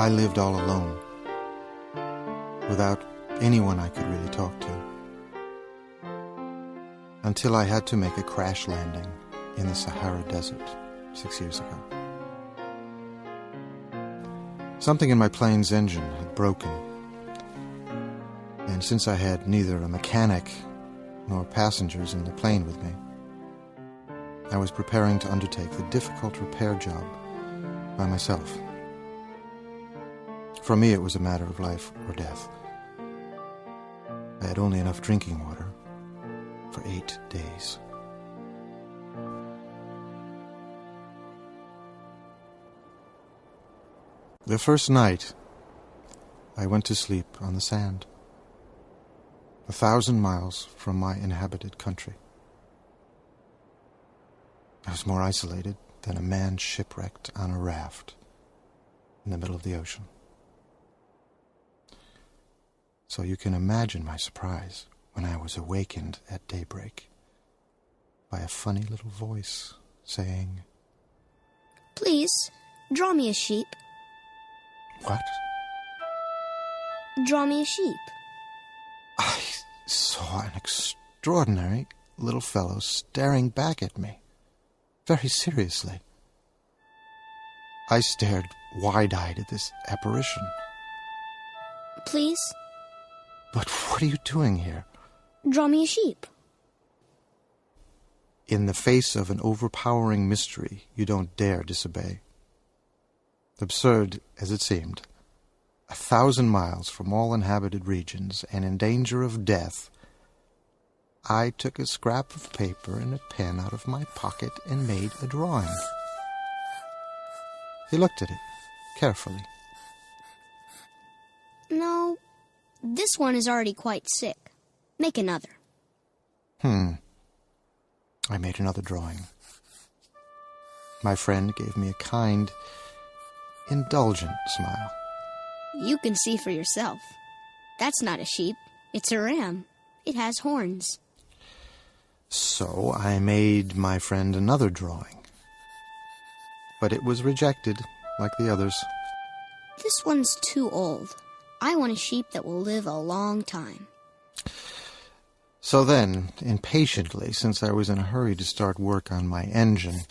I lived all alone, without anyone I could really talk to, until I had to make a crash landing in the Sahara Desert 6 years ago. Something in my plane's engine had broken, and since I had neither a mechanic nor passengers in the plane with me, I was preparing to undertake the difficult repair job by myself. For me, it was a matter of life or death. I had only enough drinking water for 8 days. The first night, I went to sleep on the sand, 1,000 miles from my inhabited country. I was more isolated than a man shipwrecked on a raft in the middle of the ocean. So you can imagine my surprise when I was awakened at daybreak by a funny little voice saying, "Please, draw me a sheep." "What?" "Draw me a sheep." I saw an extraordinary little fellow staring back at me, very seriously. I stared wide-eyed at this apparition. "Please?" "But what are you doing here?" "Draw me a sheep." In the face of an overpowering mystery, you don't dare disobey. Absurd as it seemed, 1,000 miles from all inhabited regions and in danger of death, I took a scrap of paper and a pen out of my pocket and made a drawing. He looked at it carefully. "No, this one is already quite sick. Make another." I made another drawing. My friend gave me a kind, indulgent smile. "You can see for yourself. That's not a sheep. It's a ram. It has horns." So I made my friend another drawing. But it was rejected, like the others. "This one's too old. I want a sheep that will live a long time." So then, impatiently, since I was in a hurry to start work on my engine,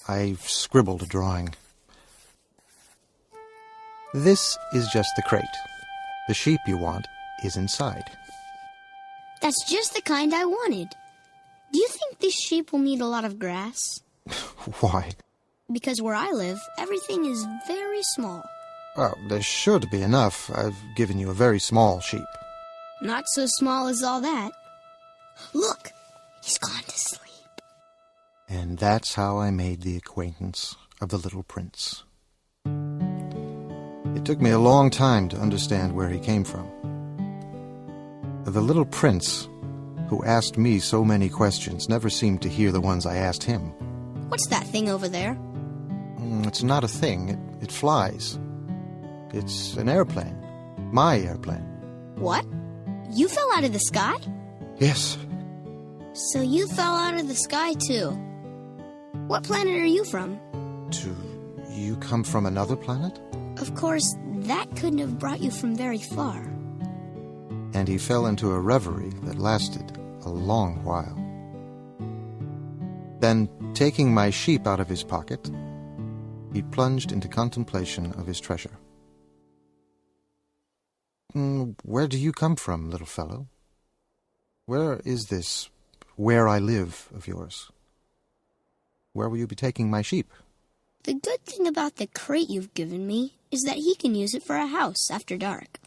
I scribbled a drawing. "This is just the crate. The sheep you want is inside." "That's just the kind I wanted. Do you think this sheep will need a lot of grass?" "Why?" "Because where I live, everything is very small." "Well, there's sure to be enough. I've given you a very small sheep." "Not so small as all that. Look, he's gone to sleep." And that's how I made the acquaintance of the little prince. It took me a long time to understand where he came from. The little prince, who asked me so many questions, never seemed to hear the ones I asked him. "What's that thing over there?" It's not a thing. It flies. It's an airplane. My airplane. "What? You fell out of the sky?" Yes. "So you fell out of the sky, too. What planet are you from?" Do you come from another planet? "Of course, that couldn't have brought you from very far." And he fell into a reverie that lasted a long while. Then, taking my sheep out of his pocket, he plunged into contemplation of his treasure. "Where do you come from, little fellow? Where is this where I live of yours? Where will you be taking my sheep?" "The good thing about the crate you've given me is that he can use it for a house after dark."